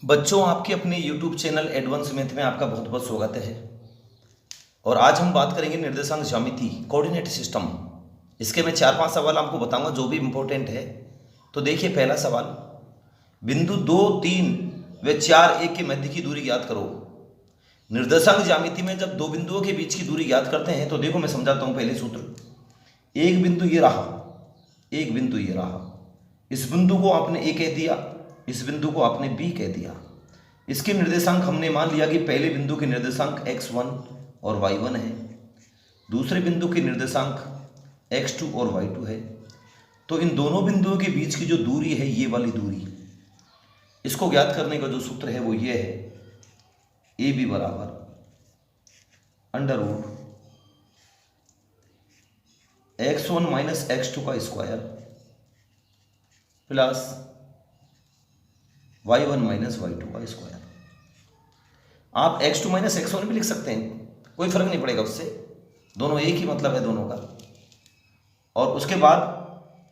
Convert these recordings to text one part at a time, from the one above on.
बच्चों, आपके अपने YouTube चैनल एडवांस मैथ में आपका बहुत बहुत स्वागत है। और आज हम बात करेंगे निर्देशांक ज्यामिति कोऑर्डिनेट सिस्टम। इसके मैं 4-5 सवाल आपको बताऊंगा जो भी इम्पोर्टेंट है। तो देखिए, पहला सवाल, बिंदु 2, 3 व 4 एक के मध्य की दूरी ज्ञात करो। निर्देशांक ज्यामिति में जब दो बिंदुओं के बीच की दूरी ज्ञात करते हैं तो देखो मैं समझाता हूँ पहले सूत्र। एक बिंदु ये रहा, एक बिंदु ये रहा, इस बिंदु को आपने ए कह दिया, इस बिंदु को आपने बी कह दिया। इसके निर्देशांक हमने मान लिया कि पहले बिंदु के निर्देशांक x1 और y1 है, दूसरे बिंदु के निर्देशांक x2 और y2 है। तो इन दोनों बिंदुओं के बीच की जो दूरी है, ये वाली दूरी, इसको ज्ञात करने का जो सूत्र है वो ये है, ए बी बराबर √ x1 माइनस x2 का square plus y1 minus y2 का स्क्वायर। आप x2 माइनस x1 भी लिख सकते हैं, कोई फर्क नहीं पड़ेगा उससे, दोनों एक ही मतलब है दोनों का। और उसके बाद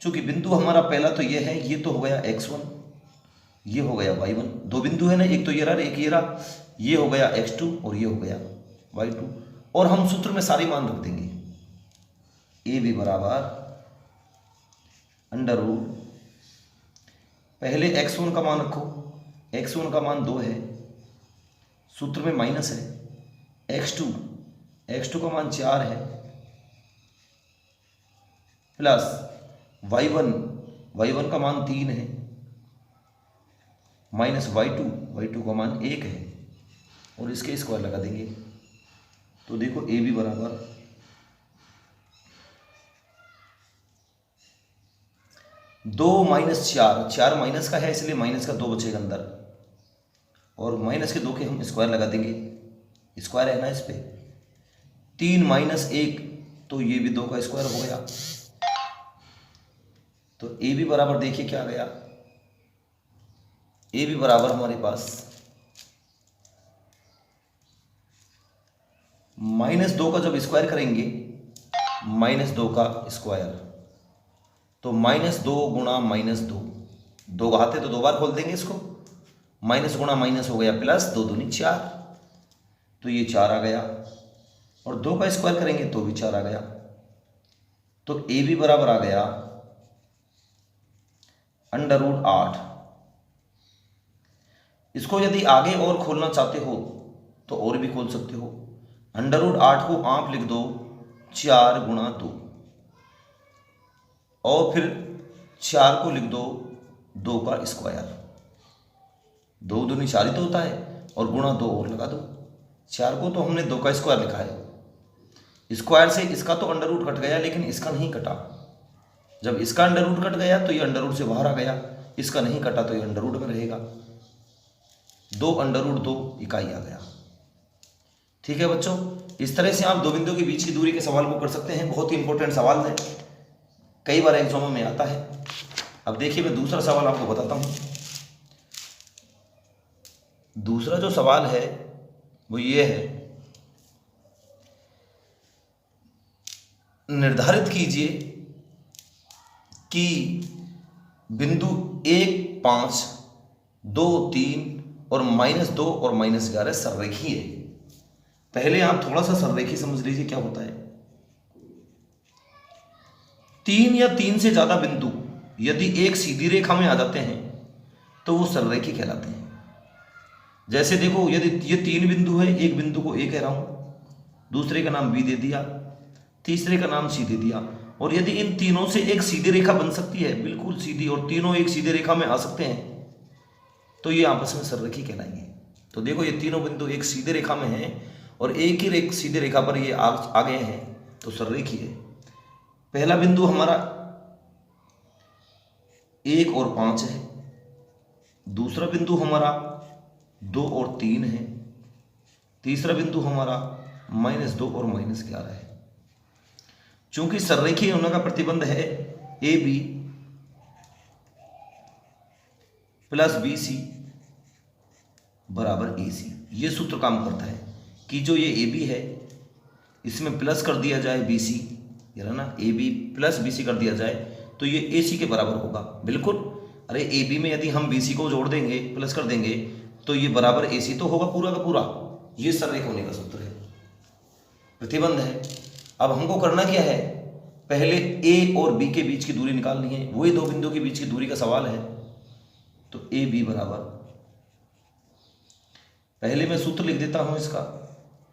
चूंकि बिंदु हमारा पहला तो ये है, ये तो हो गया x1, ये हो गया y1, दो बिंदु है ना, एक तो ये रहा एक ये रहा, ये हो गया x2 और ये हो गया y2। और हम सूत्र में सारे मान रख देंगे, ए बी बराबर √ पहले x1 का मान रखो, x1 का मान 2 है, सूत्र में माइनस है, x2 का मान 4 है, प्लस y1 का मान 3 है, माइनस y2 का मान 1 है, और इसके स्क्वायर लगा देंगे। तो देखो ए बी बराबर 2 माइनस 4 माइनस का है इसलिए माइनस का 2 बचेगा अंदर, और माइनस के 2 के हम स्क्वायर लगा देंगे, स्क्वायर है ना इस पे। 3 माइनस 1 तो ये भी 2 का स्क्वायर हो गया। तो ए बी बराबर देखिए क्या आ गया, ए बी बराबर हमारे पास -2 का जब स्क्वायर करेंगे, -2 का स्क्वायर, तो -2 गुणा -2, 2 घाते तो 2 बार खोल देंगे इसको, माइनस गुणा माइनस हो गया प्लस, 2 दूनी 4, तो ये 4 आ गया, और 2 का स्क्वायर करेंगे तो भी 4 आ गया। तो ए बी बराबर आ गया √8। इसको यदि आगे और खोलना चाहते हो तो और भी खोल सकते हो। √8 को आप लिख दो 4 गुणा 2, और फिर 4 को लिख दो 2 का स्क्वायर, 2 दूनी 4 ही तो होता है, और गुणा 2 और लगा दो। 4 को तो हमने 2 का स्क्वायर लिखा है, स्क्वायर से इसका तो √ कट गया लेकिन इसका नहीं कटा। जब इसका √ कट गया तो ये √ से बाहर आ गया, इसका नहीं कटा तो ये √ में रहेगा, 2 √2 इकाई आ गया। ठीक है बच्चों, इस तरह से आप दो बिंदुओं के बीच की दूरी के सवाल को कर सकते हैं। बहुत ही इंपॉर्टेंट सवाल है, कई बार एग्जामों में आता है। अब देखिए मैं दूसरा सवाल आपको बताता हूं। दूसरा जो सवाल है वो ये है, निर्धारित कीजिए कि बिंदु 1, 5, 2, 3 और -2 और -11 सररेखीय है। पहले आप थोड़ा सा सररेखी समझ लीजिए क्या होता है। 3 या 3 से ज्यादा बिंदु यदि एक सीधी रेखा में आ जाते हैं तो वो सररेखी कहलाते हैं। जैसे देखो, यदि ये 3 बिंदु है, एक बिंदु को ए कह रहा हूं, दूसरे का नाम बी दे दिया, तीसरे का नाम सी दे दिया, और यदि इन तीनों से एक सीधी रेखा बन सकती है, बिल्कुल सीधी, और तीनों एक सीधी रेखा में आ सकते हैं, तो ये आपस में सररेखी कहलाएंगे। तो देखो ये तीनों बिंदु एक सीधी रेखा में हैं और एक ही सीधी रेखा पर ये आ गए हैं, तो सररेखी है। पहला बिंदु हमारा 1 और 5 है, दूसरा बिंदु हमारा 2 और 3 है, तीसरा बिंदु हमारा -2 और -11 है। चूंकि सररेखीय होने का प्रतिबंध है A B plus B C बराबर ए सी, ये सूत्र काम करता है कि जो ये ए बी है इसमें प्लस कर दिया जाए बी सी, ये रहा ना, A B plus B C कर दिया जाए तो ये ए सी के बराबर होगा। बिल्कुल, अरे ए बी में यदि हम बी सी को जोड़ देंगे, प्लस कर देंगे, तो ये बराबर AC तो होगा पूरा का पूरा। ये सररेख होने का सूत्र है, प्रतिबंध है। अब हमको करना क्या है, पहले A और B के बीच की दूरी निकालनी है, वही दो बिंदु के बीच की दूरी का सवाल है। तो AB बराबर, पहले मैं सूत्र लिख देता हूं इसका,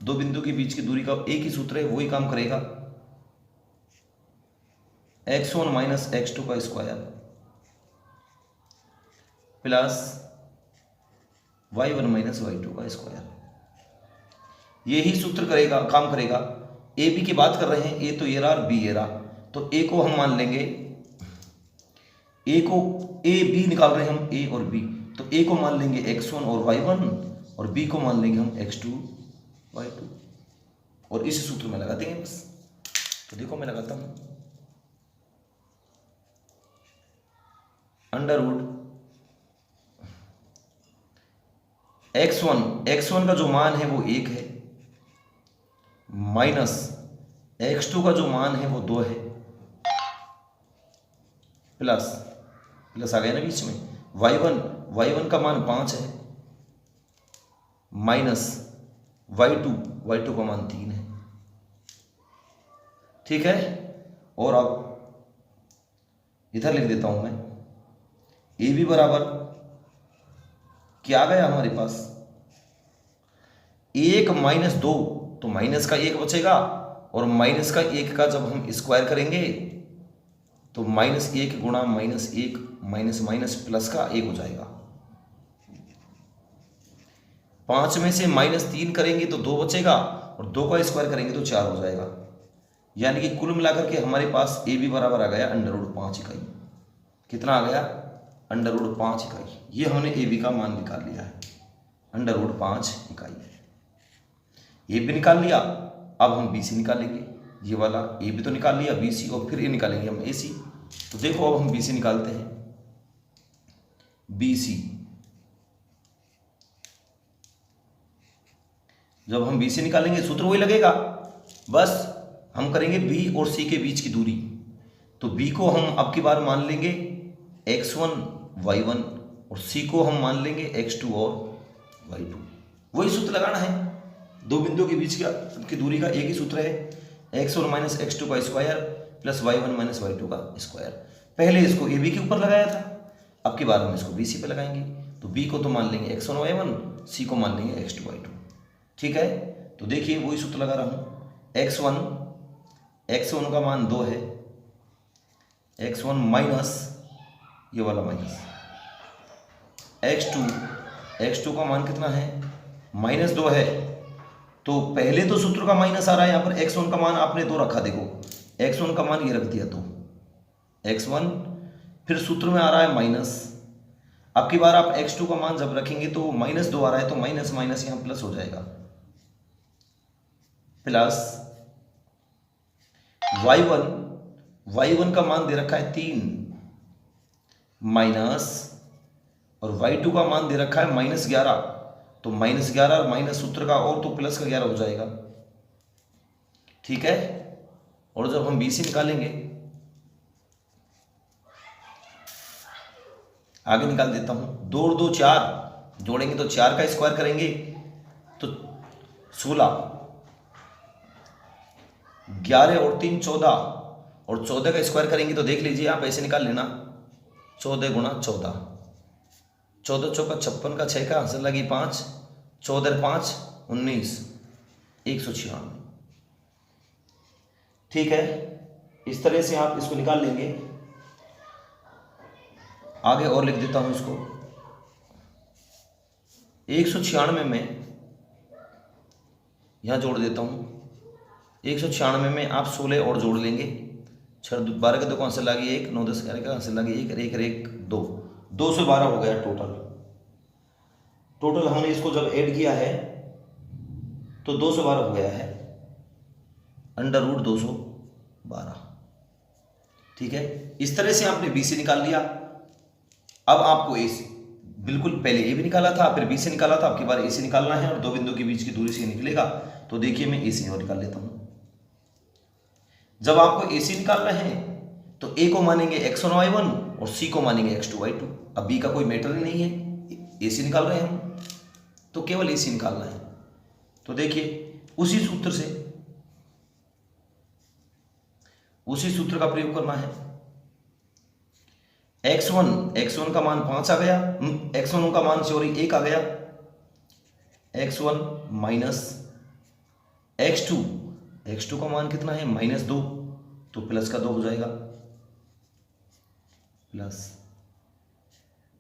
दो बिंदु के बीच की दूरी का एक ही सूत्र है, वही काम करेगा, x1 माइनस x2 का square plus y1 minus y2 का स्क्वायर। यही सूत्र करेगा, काम करेगा। ए बी की बात कर रहे हैं, ए तो ये रहा और बी ये रहा, तो ए को हम मान लेंगे, ए को ए बी निकाल रहे हैं हम, ए और बी, तो ए को मान लेंगे x1 और y1 और बी को मान लेंगे हम x2 y2 और इस सूत्र में लगा देंगे बस। तो देखो मैं लगाता हूं, अंडर रूट x1 का जो मान है वो 1 है, माइनस x2 का जो मान है वो 2 है, प्लस आ गया ना बीच में, y1 का मान 5 है, माइनस y2 का मान 3 है। ठीक है, और अब इधर लिख देता हूं मैं, ए बी बराबर क्या आ गया हमारे पास, 1 माइनस 2, तो माइनस का 1 बचेगा, और माइनस का 1 का जब हम स्क्वायर करेंगे तो -1 गुणा -1 माइनस माइनस प्लस का 1 हो जाएगा। 5 में से -3 करेंगे तो 2 बचेगा, और 2 का स्क्वायर करेंगे तो 4 हो जाएगा। यानी कि कुल मिलाकर के हमारे पास ए बी बराबर आ गया √5 इकाई। कितना आ गया, √5 इकाई। ये हमने ए बी का मान निकाल लिया है, √5 इकाई। ए बी निकाल लिया, अब हम बी सी निकालेंगे। ये वाला ए बी तो निकाल लिया, बी सी, और फिर ये निकालेंगे हम ए सी। तो देखो अब हम बी सी निकालते हैं, बी सी। जब हम बी सी निकालेंगे सूत्र वही लगेगा, बस हम करेंगे बी और सी के बीच की दूरी। तो बी को हम अब की बार मान लेंगे x1 y1 और सी को हम मान लेंगे x2 और y2। वही सूत्र लगाना है, दो बिंदुओं के बीच की दूरी का एक ही सूत्र है, x1 माइनस x2 का square plus y1 minus y2 का स्क्वायर। पहले इसको ए बी के ऊपर लगाया था, अब की बार हम इसको बी सी पे लगाएंगे। तो बी को तो मान लेंगे x1 y1, सी को मान लेंगे x2 y2। ठीक है, तो देखिए वही सूत्र लगा रहा हूँ, x1 का मान 2 है, x1 माइनस ये वाला माइनस x2 का मान कितना है, -2 है। तो पहले तो सूत्र का माइनस आ रहा है, यहाँ पर x1 का मान आपने 2 रखा, देखो x1 का मान ये रख दिया, तो x1 फिर सूत्र में आ रहा है माइनस। अब की बार आप x2 का मान जब रखेंगे तो -2 आ रहा है, तो माइनस माइनस यहाँ प्लस हो जाएगा, प्लस y1 का मान दे रखा है 3 माइनस, और y2 का मान दे रखा है -11, तो -11 और माइनस सूत्र का और तो प्लस का 11 हो जाएगा। ठीक है, और जब हम BC निकालेंगे, आगे निकाल देता हूं, 2 और 2 4 जोड़ेंगे तो 4 का स्क्वायर करेंगे तो 16, 11 और 3 14, और 14 का स्क्वायर करेंगे तो देख लीजिए आप ऐसे निकाल लेना, 14 गुणा 14, 14 चौका 56 का 6 का आंसर लगी 5, 14 5 19, 196। ठीक है, इस तरह से आप इसको निकाल लेंगे। आगे और लिख देता हूं इसको, 196 में यहां जोड़ देता हूं, 196 में आप 16 और जोड़ लेंगे, 6 12 के 2 का आंसर लगी 1, 9 10 11 का आंसर लगी 1, 1 1 2, 2 से 12 हो गया टोटल हमने इसको जब ऐड किया है तो 2 से 12 हो गया है, √212। ठीक है, इस तरह से आपने BC निकाल लिया। अब आपको AC, बिल्कुल पहले ए बी निकाला था, फिर BC निकाला था, अब की बार AC निकालना है, और दो बिंदु के बीच की दूरी से निकलेगा। तो देखिए मैं AC और निकाल लेता हूं। जब आपको AC निकालना है तो A को मानेंगे x1 y1 और C को मानेंगे x2 y2। अब B का कोई मैटर ही नहीं है, AC निकाल रहे हैं हम, तो केवल AC निकालना है। तो देखिए उसी सूत्र का प्रयोग करना है। x1 का मान 5 आ गया, x1 का मान 1 आ गया, x1 माइनस x2 का मान कितना है -2, तो प्लस का 2 हो जाएगा, प्लस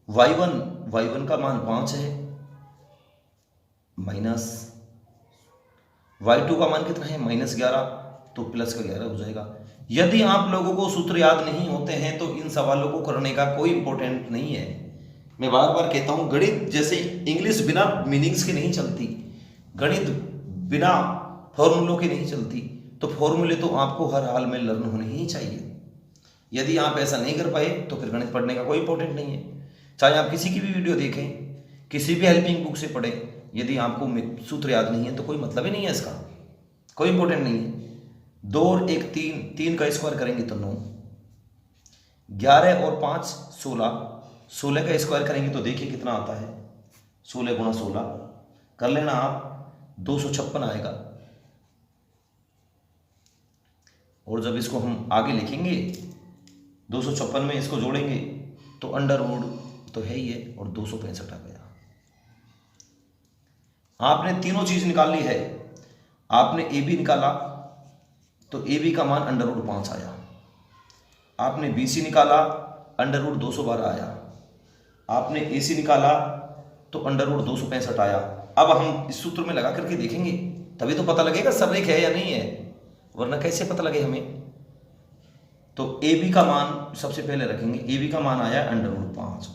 y1 का मान 5 है, माइनस y2 का मान कितना है -11, तो प्लस का 11 हो जाएगा। यदि आप लोगों को सूत्र याद नहीं होते हैं तो इन सवालों को करने का कोई इंपॉर्टेंट नहीं है। मैं बार बार कहता हूं, गणित जैसे इंग्लिश बिना मीनिंग्स के नहीं चलती, गणित बिना फॉर्मूलों की नहीं चलती, तो फॉर्मूले तो आपको हर हाल में लर्न होने ही चाहिए। यदि आप ऐसा नहीं कर पाए तो फिर गणित पढ़ने का कोई इंपॉर्टेंट नहीं है। चाहे आप किसी की भी वीडियो देखें, किसी भी हेल्पिंग बुक से पढ़ें, यदि आपको सूत्र याद नहीं है तो कोई मतलब ही नहीं है, इसका कोई इंपॉर्टेंट नहीं है। 2 और 1 3 का स्क्वायर करेंगे तो 9, 11 और 5 16 का स्क्वायर करेंगे तो देखिए कितना आता है, 16 गुणा 16 कर लेना आप, 256 आएगा। और जब इसको हम आगे लिखेंगे 256 में इसको जोड़ेंगे तो अंडर रूट तो है ही है, और 265 आ गया। आपने तीनों चीज निकाल ली है। आपने AB निकाला तो AB का मान अंडर रूट 5 आया, आपने BC निकाला अंडर रूट 212 आया, आपने AC निकाला तो अंडर रूट 265 आया। अब हम इस सूत्र में लगा करके देखेंगे, तभी तो पता लगेगा सररेख है या नहीं है, वरना कैसे पता लगे हमें। तो AB का मान सबसे पहले रखेंगे, AB का मान आया अंडर रूट 5,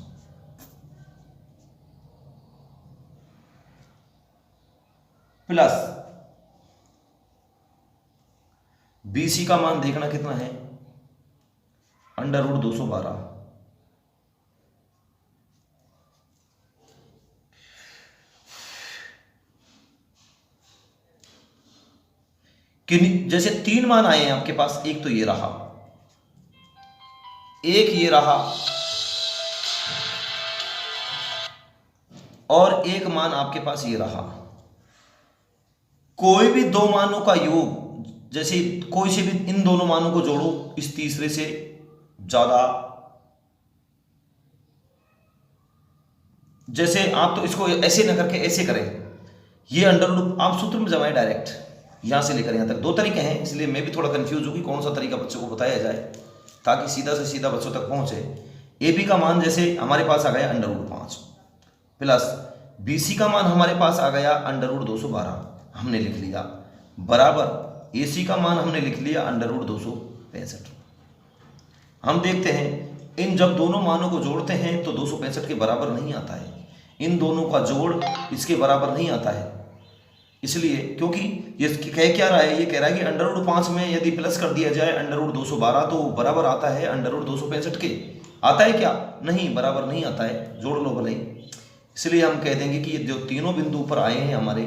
प्लस BC का मान देखना कितना है, अंडर रूट 212, जैसे 3 मान आए हैं आपके पास, एक तो ये रहा, एक ये रहा, और एक मान आपके पास ये रहा। कोई भी दो मानों का योग, जैसे कोई से भी इन दोनों मानों को जोड़ो, इस तीसरे से ज्यादा, जैसे आप तो इसको ऐसे न करके ऐसे करें, ये अंडर रूट आप सूत्र में जमाए डायरेक्ट, यहां से लेकर यहां तक। 2 तरीके हैं, इसलिए मैं भी थोड़ा कंफ्यूज हूं कि कौन सा तरीका बच्चों को बताया जाए ताकि सीधा से सीधा बच्चों तक पहुंचे। AB का मान जैसे हमारे पास आ गया अंडर रूट 5, प्लस BC का मान हमारे पास आ गया अंडर रूट 212, हमने लिख लिया, बराबर AC का मान हमने लिख लिया अंडर रूट 265। हम देखते हैं इन जब दोनों मानों को जोड़ते हैं तो 265 के बराबर नहीं आता है, इन दोनों का जोड़ इसके बराबर नहीं आता है। इसलिए क्योंकि ये कह क्या रहा है, ये कह रहा है कि अंडर रूट 5 में यदि प्लस कर दिया जाए अंडर रूट 212 तो बराबर आता है अंडर रूट 265 के। आता है क्या? नहीं, बराबर नहीं आता है, जोड़ लो भले। इसलिए हम कह देंगे कि ये जो तीनों बिंदु ऊपर आए हैं हमारे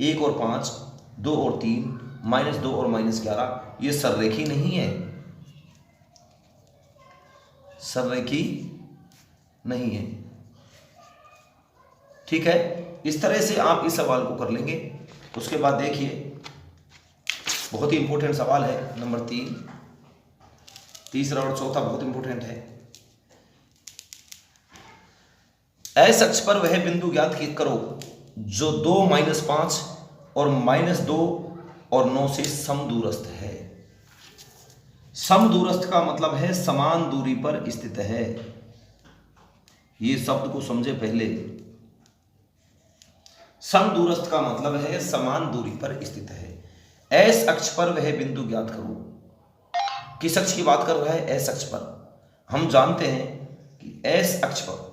1 और 5, 2 और 3, -2 और -11, ये सररेखी नहीं है, सररेखी नहीं है। ठीक है, इस तरह से आप इस सवाल को कर लेंगे। उसके बाद देखिए बहुत ही इंपॉर्टेंट सवाल है नंबर 3, तीसरा और चौथा बहुत इंपॉर्टेंट है। एस अक्ष पर वह बिंदु ज्ञात करो जो 2, -5 और -2 और 9 से समदूरस्थ है। समदूरस्थ का मतलब है समान दूरी पर स्थित है। ये शब्द को समझे पहले। समदूरस्थ का मतलब है समान दूरी पर स्थित है। एस अक्ष पर वह बिंदु ज्ञात करो। किस अक्ष की बात कर रहा है? एस अक्ष पर। हम जानते हैं कि एस अक्ष पर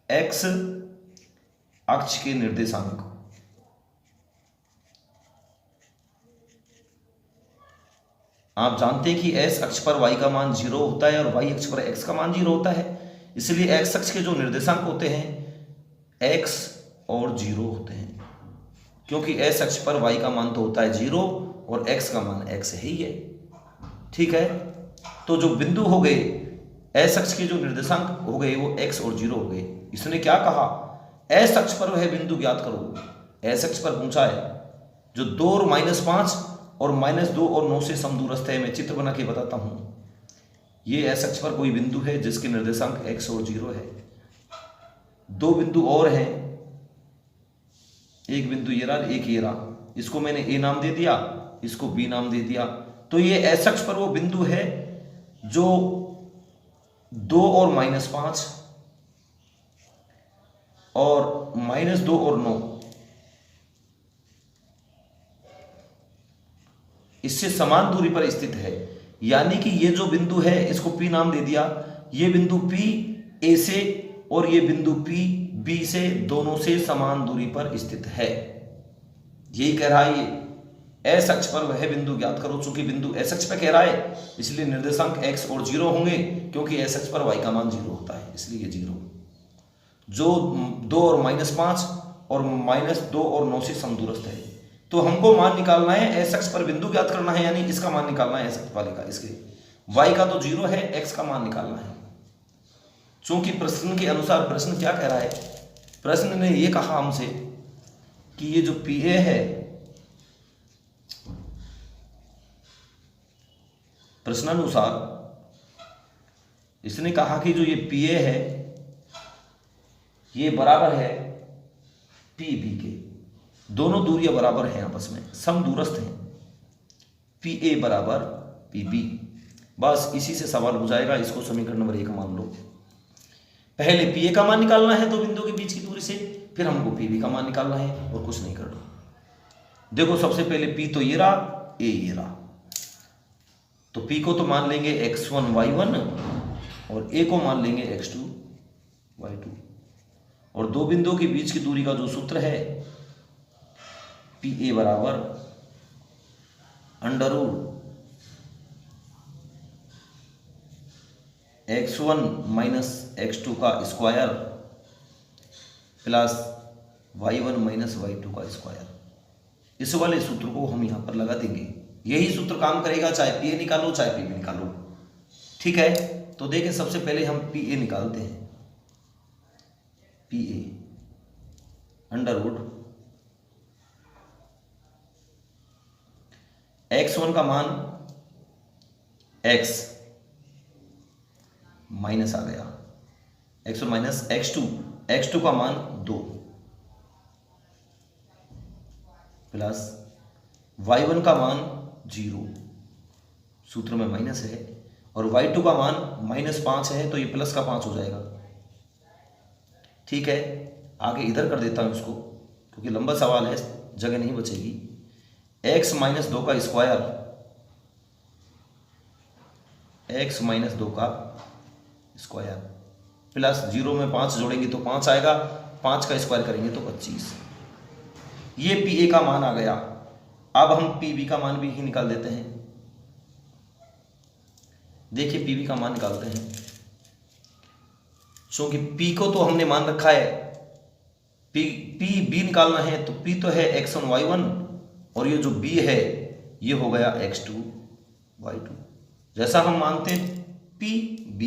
एक्स अक्ष के निर्देशांक, आप जानते हैं कि एस अक्ष पर y का मान 0 होता है और y अक्ष पर x का मान 0 होता है। इसलिए x अक्ष के जो निर्देशांक होते हैं x और 0 होते हैं, क्योंकि s अक्ष पर y का मान तो होता है 0 और x का मान x ही है। ठीक है, तो जो बिंदु हो गए s अक्ष के जो निर्देशांक हो गए वो x और 0 हो गए। इसने क्या कहा? एस अक्ष पर वह बिंदु ज्ञात करो। एस अक्ष पर पूछा है जो 2 और -5 और -2 और 9 से समदूरस्थ है। मैं चित्र बना के बताता हूं। ये एस अक्ष पर कोई बिंदु है जिसके निर्देशांक x और 0 है। दो बिंदु और हैं, एक बिंदु ये रहा, एक ये रहा। इसको मैंने ए नाम दे दिया, इसको बी नाम दे दिया। तो ये एस अक्ष पर वो बिंदु है जो 2 और -5 और -2 और 9 इससे समान दूरी पर स्थित है। यानी कि ये जो बिंदु है इसको P नाम दे दिया। ये बिंदु P A से और ये बिंदु P B से दोनों से समान दूरी पर स्थित है। यही कह रहा है ये एस अक्ष पर वह बिंदु ज्ञात करो। चूंकि बिंदु एस अक्ष पर कह रहा है इसलिए निर्देशांक x और 0 होंगे, क्योंकि एस अक्ष पर y का मान 0 होता है, इसलिए 0। जो 2 और -5 और -2 और 9 से समदूरस्थ है। तो हमको मान निकालना है, एस अक्ष पर बिंदु ज्ञात करना है, यानी इसका मान निकालना है एस अक्ष वाले का। इसके y का तो 0 है, x का मान निकालना है। चूंकि प्रश्न के अनुसार, प्रश्न क्या कह रहा है, प्रश्न ने ये कहा हमसे कि ये जो PA है, प्रश्नानुसार इसने कहा कि जो ये PA है ये बराबर है PB के। दोनों दूरियां बराबर हैं, आपस में समदूरस्थ हैं। PA बराबर PB। बस इसी से सवाल हो जाएगा। इसको समीकरण नंबर 1 मान लो। पहले PA का मान निकालना है दो बिंदुओं के बीच की दूरी से, फिर हमको PB का मान निकालना है, और कुछ नहीं करना। देखो सबसे पहले P तो ये रहा, A ये रहा। तो P को तो मान लेंगे x1 y1 और A को मान लेंगे x2 y2। और दो बिंदुओं के बीच की दूरी का जो सूत्र है PA बराबर √x1 - x2 का स्क्वायर प्लस y1 - y2 का स्क्वायर। इस वाले सूत्र को हम यहां पर लगा देंगे। यही सूत्र काम करेगा, चाहे PA निकालो चाहे PB निकालो। ठीक है, तो देखिए सबसे पहले हम PA निकालते हैं। PA √x1 का मान x माइनस आ गया, x1 माइनस x2 का मान 2 प्लस y1 का मान 0, सूत्र में माइनस है, और y2 का मान -5 है, तो ये प्लस का 5 हो जाएगा। ठीक है, आगे इधर कर देता हूं इसको, क्योंकि लंबा सवाल है, जगह नहीं बचेगी। x - 2 का स्क्वायर, x - 2 का स्क्वायर प्लस 0 में 5 जोड़ेंगे तो 5 आएगा, 5 का स्क्वायर करेंगे तो 25। ये PA का मान आ गया। अब हम PB का मान भी ही निकाल देते हैं। देखिए PB का मान निकालते हैं। क्योंकि P को तो हमने मान रखा है, PB निकालना है, तो P तो है x1 y1 और ये जो B है ये हो गया x2 y2। जैसा हम मानते PB,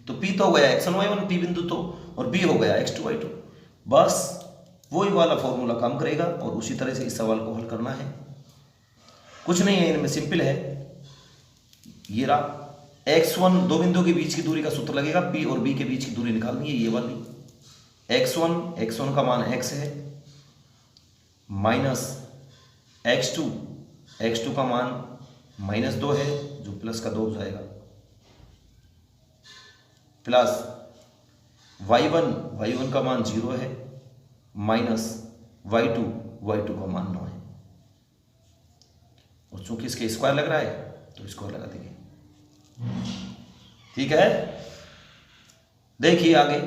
तो P तो हो गया x1 y1 P बिंदु तो, और B हो गया x2 y2। बस वही वाला फॉर्मूला काम करेगा और उसी तरह से इस सवाल को हल करना है। कुछ नहीं है इनमें, सिंपल है। ये रहा x1, दो बिंदुओं के बीच की दूरी का सूत्र लगेगा, P और B के बीच की दूरी निकालनी है, ये वाली। x1 का मान x है, माइनस x2 का मान -2 है, जो प्लस का 2 हो जाएगा, प्लस y1 का मान 0 है, माइनस y2 का मान 9 है। और चूंकि इसके स्क्वायर लग रहा है तो स्क्वायर लगा देंगे। ठीक है, देखिए आगे।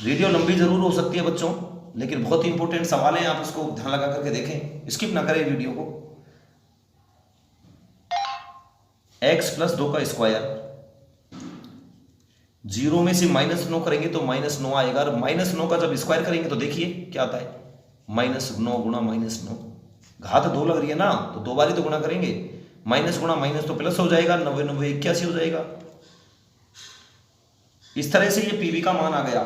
वीडियो लंबी जरूर हो सकती है बच्चों, लेकिन बहुत ही इंपॉर्टेंट सवाल है, आप इसको ध्यान लगा करके देखें, स्किप ना करें वीडियो को। x + 2 का स्क्वायर, 0 में से -9 करेंगे तो -9 आएगा, और -9 का जब स्क्वायर करेंगे तो देखिए क्या आता है, -9 गुणा -9, घात 2 लग रही है ना, तो 2 बार ही तो गुणा करेंगे। माइनस गुणा माइनस तो प्लस हो जाएगा, 90 90 81 हो जाएगा। इस तरह से ये PB का मान आ गया।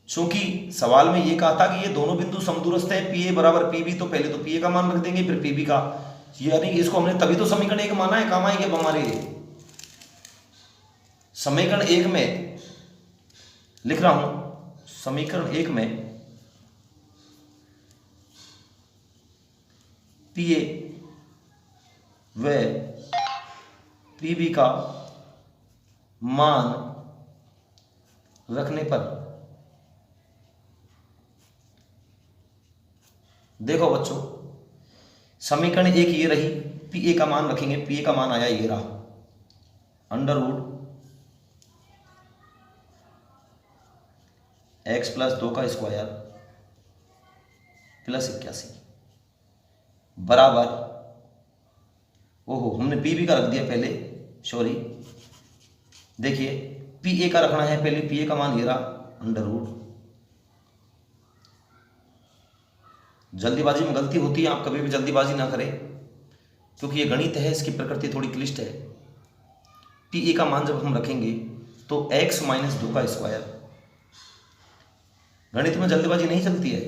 चूंकि सवाल में ये कहा था कि ये दोनों बिंदु समदूरस्थ है, पी ए बराबर पी बी, तो पहले तो पी ए का मान रख देंगे फिर पी बी का, यानी इसको हमने तभी तो समीकरण 1 माना है। काम आएगी अब हमारे समीकरण 1 में लिख रहा हूं, समीकरण 1 में पी ए व पी बी का मान रखने पर, देखो बच्चों समीकरण 1 ये रही, पी ए का मान रखेंगे, पी ए का मान आया ये रहा, अंडर रूट एक्स प्लस 2 का स्क्वायर प्लस 81 बराबर, ओहो हमने पी बी का रख दिया पहले, सॉरी, देखिए पी ए का रखना है पहले, पी ए का मान ये रहा, अंडर रूट, जल्दीबाजी में गलती होती है, आप कभी भी जल्दीबाजी ना करें क्योंकि ये गणित है, इसकी प्रकृति थोड़ी क्लिष्ट है। पी ए का मान जब हम रखेंगे तो x माइनस 2 का स्क्वायर, गणित में जल्दीबाजी नहीं चलती है,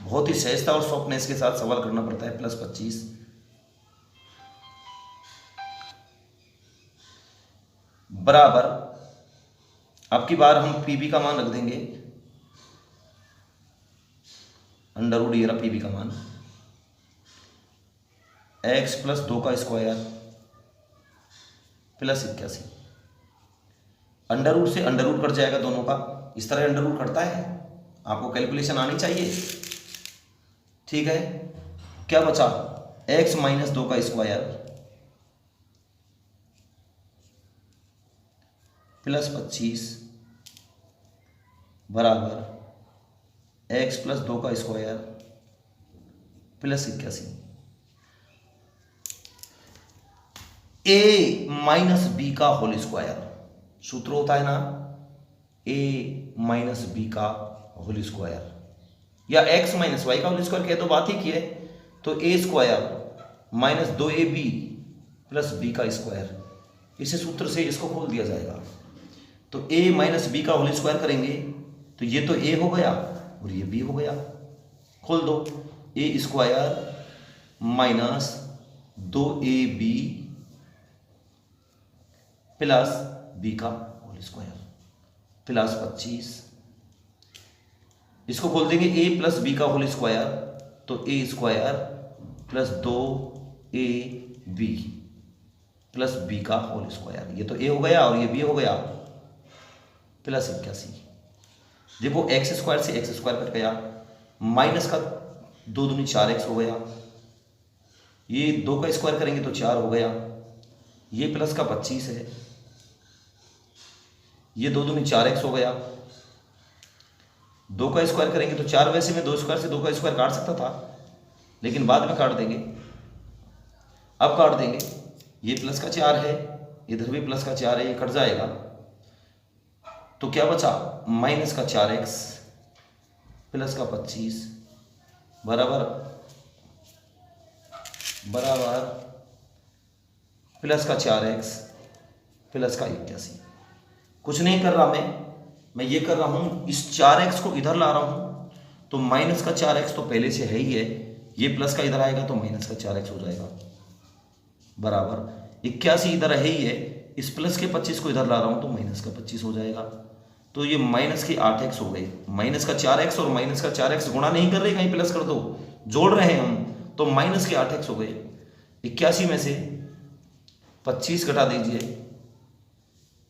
बहुत ही सहजता और सॉफ्टनेस के साथ सवाल करना पड़ता है, प्लस 25 बराबर, अब की बार हम पी बी का मान रख देंगे, अंडर रूट ये रहा पी बी का मान, x प्लस 2 का स्क्वायर प्लस 81, अंडर रूट से अंडर रूट कट जाएगा दोनों का, इस तरह अंडर रूट कटता है, आपको कैलकुलेशन आनी चाहिए, ठीक है। क्या बचा, x माइनस 2 का स्क्वायर प्लस 25 बराबर x प्लस 2 का square plus 81, a minus B का होल स्क्वायर, सूत्र होता है ना a माइनस बी का होल स्क्वायर, या x माइनस वाई का होल स्क्वायर कह तो बात ही की है, तो a square minus 2ab plus B का स्क्वायर, इसे सूत्र से इसको खोल दिया जाएगा, तो a माइनस बी का होल स्क्वायर करेंगे तो ये तो a हो गया और ये b हो गया, खोल दो, a square minus 2ab plus b का होल स्क्वायर प्लस 25, इसको खोल देंगे a प्लस b का होल स्क्वायर, तो a square plus 2ab plus b का होल स्क्वायर, ये तो a हो गया और ये b हो गया, प्लस 81, देखो एक्स स्क्वायर से एक्स स्क्वायर कट गया, माइनस का 2 दूनी 4x हो गया, ये 2 का स्क्वायर करेंगे तो 4 हो गया, ये प्लस का 25 है, ये 2 दूनी 4x हो गया, 2 का स्क्वायर करेंगे तो 4, वैसे मैं 2 स्क्वायर से 2 का स्क्वायर काट सकता था लेकिन बाद में काट देंगे, अब काट देंगे, ये प्लस का 4 है, इधर भी प्लस का 4 है, ये कट जाएगा, तो क्या बचा, माइनस का 4x प्लस का 25 बराबर प्लस का 4x प्लस का 81, कुछ नहीं कर रहा मैं ये कर रहा हूं, इस 4x को इधर ला रहा हूं, तो माइनस का 4x तो पहले से है ही है, ये प्लस का इधर आएगा तो माइनस का 4x हो जाएगा, बराबर 81 इधर है ही है, इस प्लस के 25 को इधर ला रहा हूं तो माइनस का 25 हो जाएगा, तो ये माइनस के 8x हो गए, माइनस का 4x और माइनस का 4x गुणा नहीं कर रहे, कहीं प्लस कर दो, जोड़ रहे हैं हम, तो माइनस के 8x हो गए, 81 में से 25 घटा दीजिए,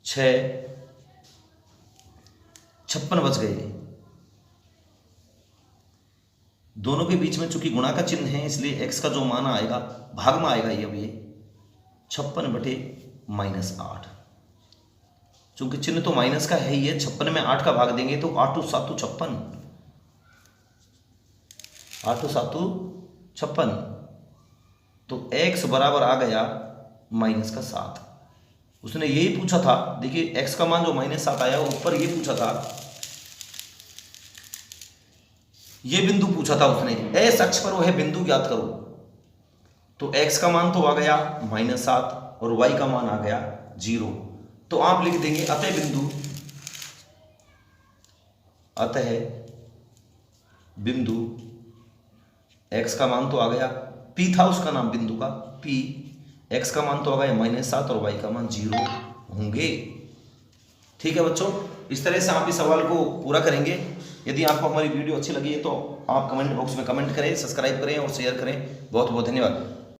56 बच गए, दोनों के बीच में चूंकि गुणा का चिन्ह है इसलिए x का जो मान आएगा भाग में आएगा, ये अब ये 56 बटे -8, चूंकि चिन्ह तो माइनस का है ही है, 56 में 8 का भाग देंगे तो 8 × 7 = 56, 8 × 7 = 56, तो x बराबर आ गया -7, उसने यही पूछा था, देखिए x का मान जो -7 आया ऊपर ये पूछा था, ये बिंदु पूछा था उसने, एस अक्ष पर वह बिंदु ज्ञात करो, तो x का मान तो आ गया -7 और y का मान आ गया 0, तो आप लिख देंगे अतः बिंदु अतः बिंदु x का मान तो आ गया, p था उसका नाम बिंदु का, p x का मान तो आ गया -7 और y का मान 0 होंगे। ठीक है बच्चों, इस तरह से आप इस सवाल को पूरा करेंगे। यदि आपको हमारी वीडियो अच्छी लगी है तो आप कमेंट बॉक्स में कमेंट करें, सब्सक्राइब करें और शेयर करें। बहुत बहुत धन्यवाद।